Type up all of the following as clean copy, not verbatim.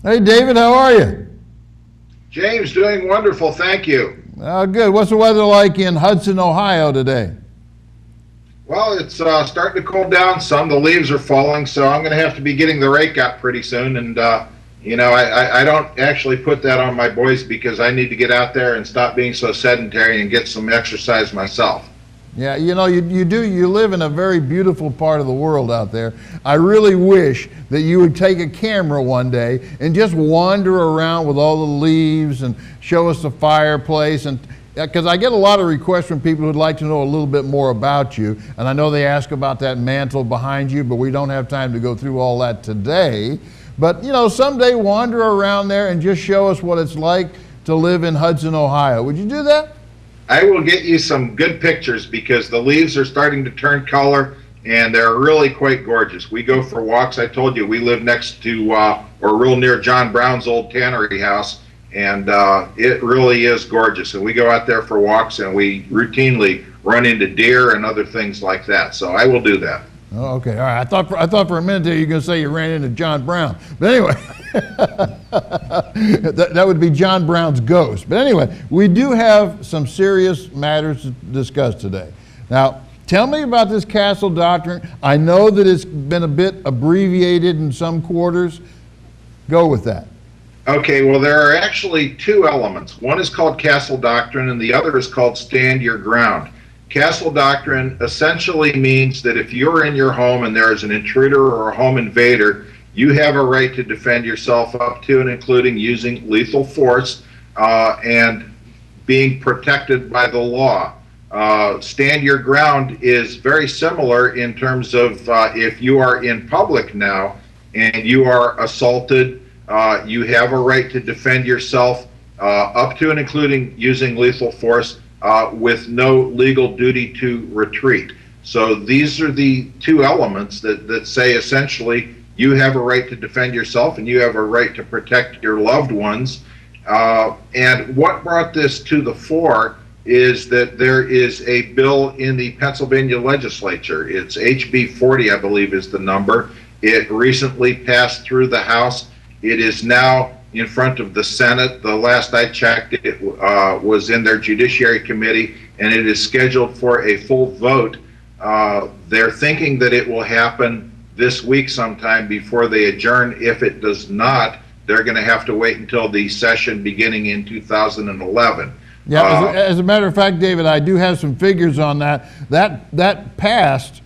Hey, David, how are you? James, doing wonderful, thank you. Good. What's the weather like in Hudson, Ohio today? Well, it's starting to cool down some. The leaves are falling, so I'm going to have to be getting the rake out pretty soon. And, I don't actually put that on my boys because I need to get out there and stop being so sedentary and get some exercise myself. Yeah, you live in a very beautiful part of the world out there. I really wish that you would take a camera one day and just wander around with all the leaves and show us the fireplace. And because I get a lot of requests from people who'd like to know a little bit more about you. And I know they ask about that mantle behind you, but we don't have time to go through all that today. But, someday wander around there and just show us what it's like to live in Hudson, Ohio. Would you do that? I will get you some good pictures because the leaves are starting to turn color and they're really quite gorgeous. We go for walks. I told you we live next to or real near John Brown's old tannery house, and it really is gorgeous. And we go out there for walks and we routinely run into deer and other things like that. So I will do that. Oh, okay. All right. I thought for a minute there you were going to say you ran into John Brown. But anyway, that would be John Brown's ghost. But anyway, we do have some serious matters to discuss today. Now, tell me about this Castle Doctrine. I know that it's been a bit abbreviated in some quarters. Go with that. Okay, well, there are actually two elements. One is called Castle Doctrine and the other is called Stand Your Ground. Castle Doctrine essentially means that if you're in your home and there is an intruder or a home invader, you have a right to defend yourself up to and including using lethal force and being protected by the law. Stand Your Ground is very similar in terms of if you are in public now and you are assaulted, you have a right to defend yourself up to and including using lethal force with no legal duty to retreat. So these are the two elements that say essentially you have a right to defend yourself and you have a right to protect your loved ones. And what brought this to the fore is that there is a bill in the Pennsylvania legislature. It's HB 40, I believe is the number. It recently passed through the House. It is now in front of the Senate. The last I checked, it was in their Judiciary Committee, and it is scheduled for a full vote. They're thinking that it will happen this week sometime before they adjourn. If it does not, they're going to have to wait until the session beginning in 2011. Yeah, as a matter of fact, David, I do have some figures on that. That passed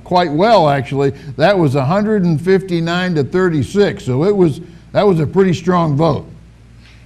quite well, actually. That was 159 to 36, so that was a pretty strong vote.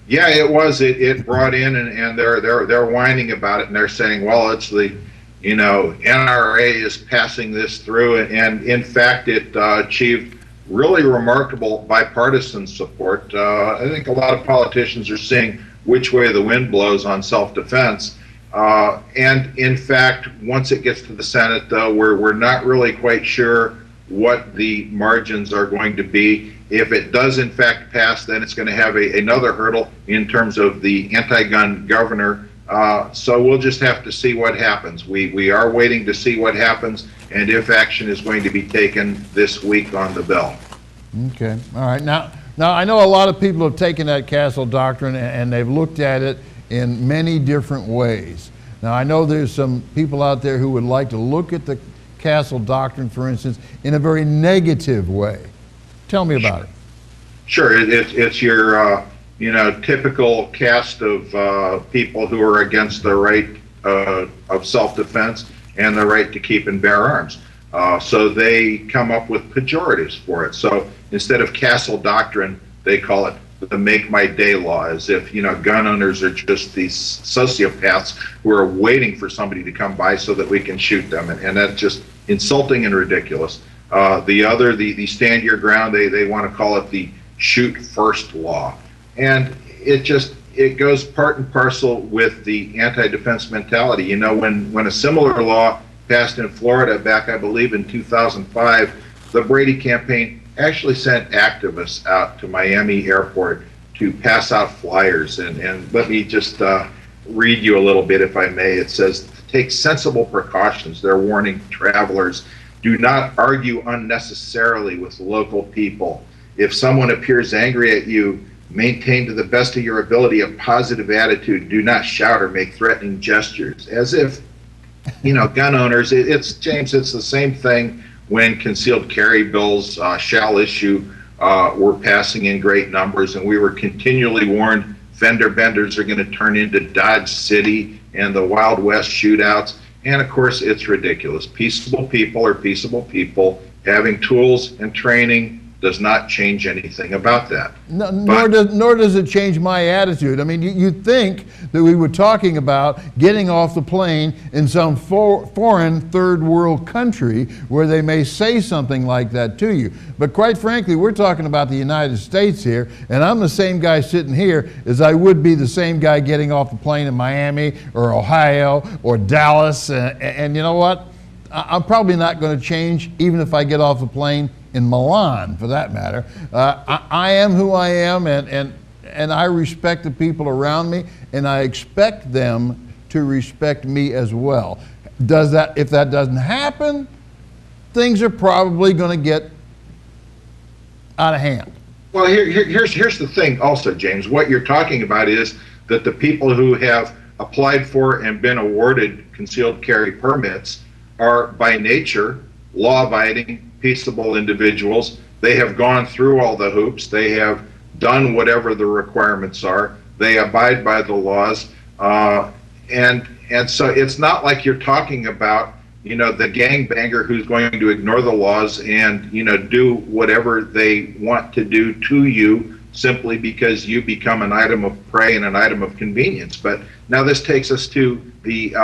Yeah, it was. It brought in, and they're whining about it, and they're saying, well, it's the, NRA is passing this through, and in fact, it achieved really remarkable bipartisan support. I think a lot of politicians are seeing which way the wind blows on self-defense. And in fact, once it gets to the Senate, though, we're not really quite sure what the margins are going to be. If it does in fact pass, then it's going to have another hurdle in terms of the anti-gun governor. So we'll just have to see what happens. We are waiting to see what happens and if action is going to be taken this week on the bill. Okay. All right. Now I know a lot of people have taken that Castle Doctrine and they've looked at it in many different ways. Now I know there's some people out there who would like to look at the Castle Doctrine, for instance, in a very negative way. Tell me about it. Sure, it's your typical cast of people who are against the right of self-defense and the right to keep and bear arms. So they come up with pejoratives for it. So instead of Castle Doctrine, they call it the Make My Day Law, as if gun owners are just these sociopaths who are waiting for somebody to come by so that we can shoot them, and that's just insulting and ridiculous. The Stand Your Ground, they want to call it the Shoot First Law, and it goes part and parcel with the anti-defense mentality. When a similar law passed in Florida back, I believe, in 2005, the Brady campaign actually sent activists out to Miami Airport to pass out flyers, and let me just read you a little bit, if I may. It says, take sensible precautions. They're warning travelers. Do not argue unnecessarily with local people. If someone appears angry at you, maintain to the best of your ability a positive attitude. Do not shout or make threatening gestures. As if, gun owners, it's James, it's the same thing when concealed carry bills shall issue were passing in great numbers, and we were continually warned fender benders are going to turn into Dodge City and the Wild West shootouts. And of course, it's ridiculous. Peaceable people are peaceable people. Having tools and training does not change anything about that. No, nor does it change my attitude. I mean, you'd think that we were talking about getting off the plane in some foreign third world country where they may say something like that to you. But quite frankly, we're talking about the United States here, and I'm the same guy sitting here as I would be the same guy getting off the plane in Miami or Ohio or Dallas. And you know what? I'm probably not going to change even if I get off the plane in Milan, for that matter. I am who I am, and I respect the people around me, and I expect them to respect me as well. If that doesn't happen, things are probably going to get out of hand. Well, here's the thing also, James. What you're talking about is that the people who have applied for and been awarded concealed carry permits are by nature law-abiding, peaceable individuals. They have gone through all the hoops. They have done whatever the requirements are. They abide by the laws. And so it's not like you're talking about, the gangbanger who's going to ignore the laws and, do whatever they want to do to you simply because you become an item of prey and an item of convenience. But now this takes us to the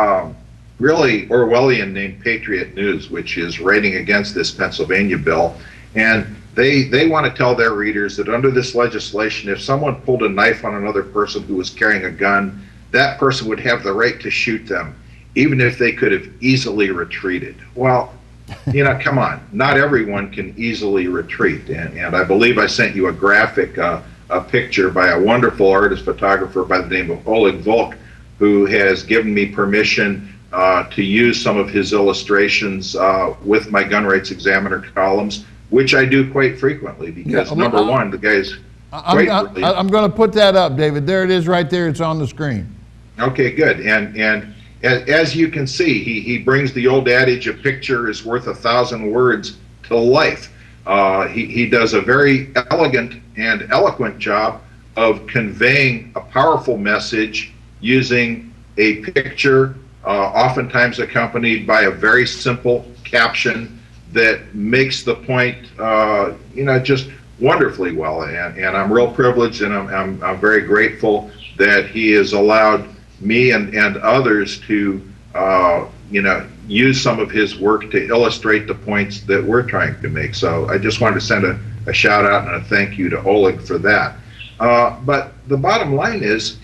really Orwellian named Patriot News, which is writing against this Pennsylvania bill. And they want to tell their readers that under this legislation, if someone pulled a knife on another person who was carrying a gun, that person would have the right to shoot them, even if they could have easily retreated. Well, come on, not everyone can easily retreat. And I believe I sent you a graphic, a picture by a wonderful artist photographer by the name of Oleg Volk, who has given me permission to use some of his illustrations with my Gun Rights Examiner columns, which I do quite frequently because, number one, the guy's quite brilliant. I'm going to put that up, David. There it is right there. It's on the screen. Okay, good. And as you can see, he brings the old adage, a picture is worth 1,000 words to life. He does a very elegant and eloquent job of conveying a powerful message using a picture, oftentimes accompanied by a very simple caption that makes the point, just wonderfully well. And I'm real privileged, and I'm very grateful that he has allowed me and others to, use some of his work to illustrate the points that we're trying to make. So I just wanted to send a shout out and a thank you to Oleg for that. But the bottom line is,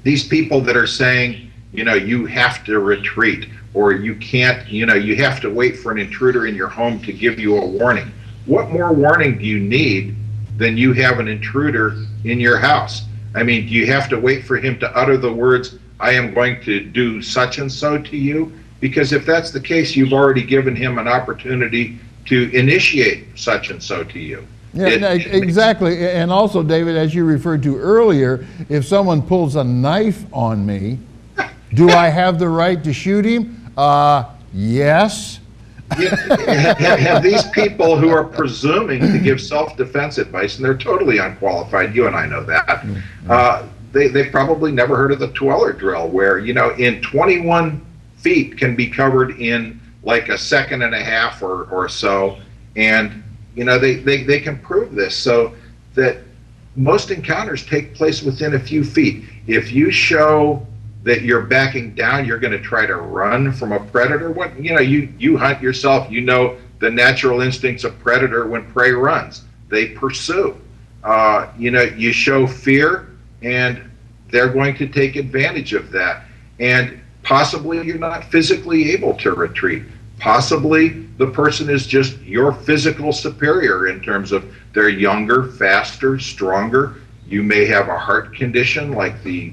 these people that are saying, you have to retreat, or you can't, you have to wait for an intruder in your home to give you a warning. What more warning do you need than you have an intruder in your house? I mean, do you have to wait for him to utter the words, I am going to do such and so to you? Because if that's the case, you've already given him an opportunity to initiate such and so to you. Yeah, exactly. And also, David, as you referred to earlier, if someone pulls a knife on me, do I have the right to shoot him? Yes. Have these people who are presuming to give self-defense advice, and they're totally unqualified, you and I know that, they've probably never heard of the Towle drill, where, in 21 feet can be covered in like a second and a half or so, and they can prove this, so that most encounters take place within a few feet. If you show that you're backing down, you're going to try to run from a predator. You hunt yourself. The natural instincts of predator when prey runs. They pursue. You show fear, and they're going to take advantage of that. And possibly you're not physically able to retreat. Possibly the person is just your physical superior in terms of they're younger, faster, stronger. You may have a heart condition like the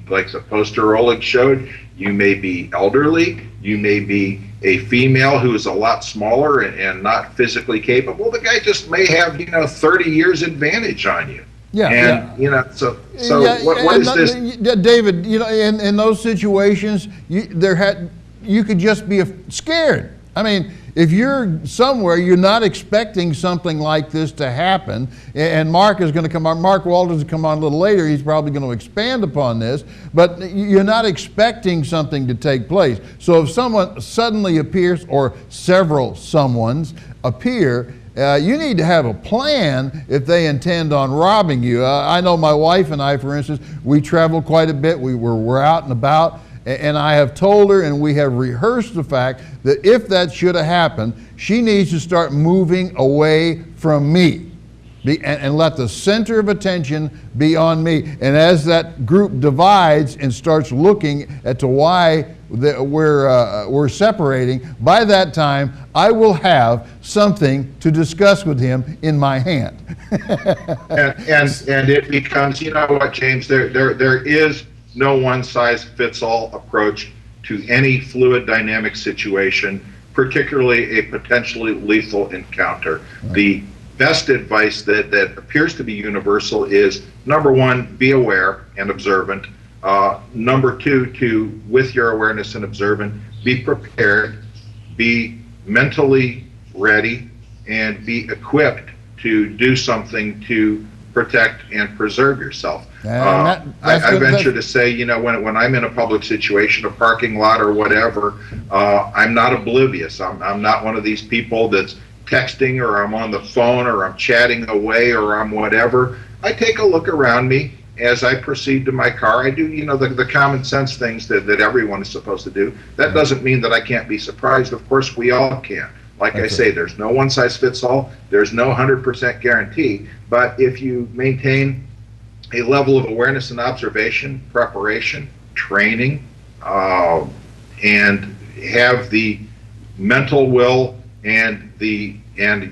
poster Oleg showed. You may be elderly. You may be a female who is a lot smaller and not physically capable, the guy just may have, 30 years advantage on you. Yeah, and so yeah, what is this? David, in those situations, you could just be scared. I mean, if you're somewhere, you're not expecting something like this to happen, and Mark is going to come on, Mark Walters will come on a little later, he's probably going to expand upon this, but you're not expecting something to take place. So if someone suddenly appears, or several someones appear, you need to have a plan if they intend on robbing you. I know my wife and I, for instance, we travel quite a bit, we're out and about, and I have told her, and we have rehearsed the fact that if that should have happened, she needs to start moving away from me and let the center of attention be on me. And as that group divides and starts looking at to why we're separating, by that time, I will have something to discuss with him in my hand. and it becomes, you know what, James, there is no one-size-fits-all approach to any fluid dynamic situation, particularly a potentially lethal encounter. Right. The best advice that appears to be universal is, number one, be aware and observant. Number two, with your awareness and observant, be prepared, be mentally ready, and be equipped to do something to protect and preserve yourself. I venture to say, when I'm in a public situation, a parking lot or whatever, I'm not oblivious. I'm not one of these people that's texting, or I'm on the phone, or I'm chatting away, or I'm whatever. I take a look around me as I proceed to my car. I do, the common sense things that everyone is supposed to do. That doesn't mean that I can't be surprised. Of course, we all can. Like I say, there's no one size fits all. There's no 100% guarantee. But if you maintain a level of awareness and observation, preparation, training, and have the mental will and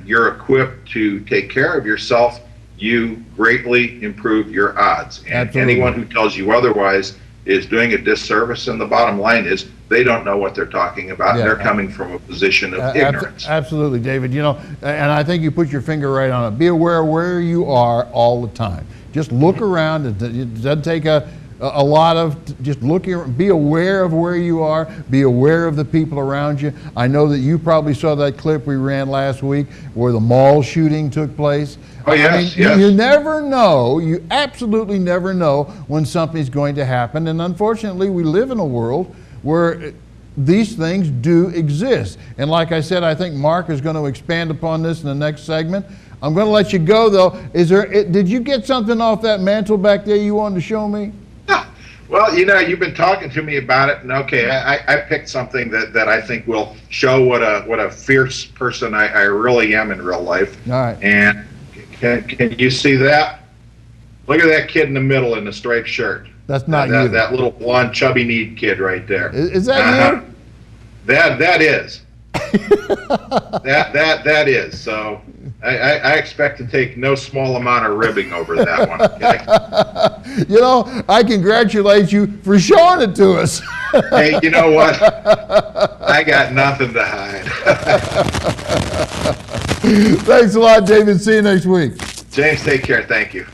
you're equipped to take care of yourself, you greatly improve your odds. And Absolutely. Anyone who tells you otherwise is doing a disservice, and the bottom line is they don't know what they're talking about. Yeah. They're coming from a position of ignorance. Absolutely, David. And I think you put your finger right on it. Be aware of where you are all the time. Just look around. It doesn't take a lot of just looking. Be aware of where you are. Be aware of the people around you. I know that you probably saw that clip we ran last week where the mall shooting took place. Oh, yes, yes. You never know. You absolutely never know when something's going to happen. And unfortunately, we live in a world where these things do exist. And like I said, I think Mark is going to expand upon this in the next segment. I'm going to let you go, though. Did you get something off that mantle back there you wanted to show me? Well, you've been talking to me about it, and okay, I picked something that I think will show what a fierce person I really am in real life. All right. And can you see that? Look at that kid in the middle in the striped shirt. That's not you. That little blonde, chubby-kneed kid right there. Is that you? That is. that is. So I expect to take no small amount of ribbing over that one. Okay? I congratulate you for showing it to us. Hey, you know what? I got nothing to hide. Thanks a lot, David. See you next week. James, take care. Thank you.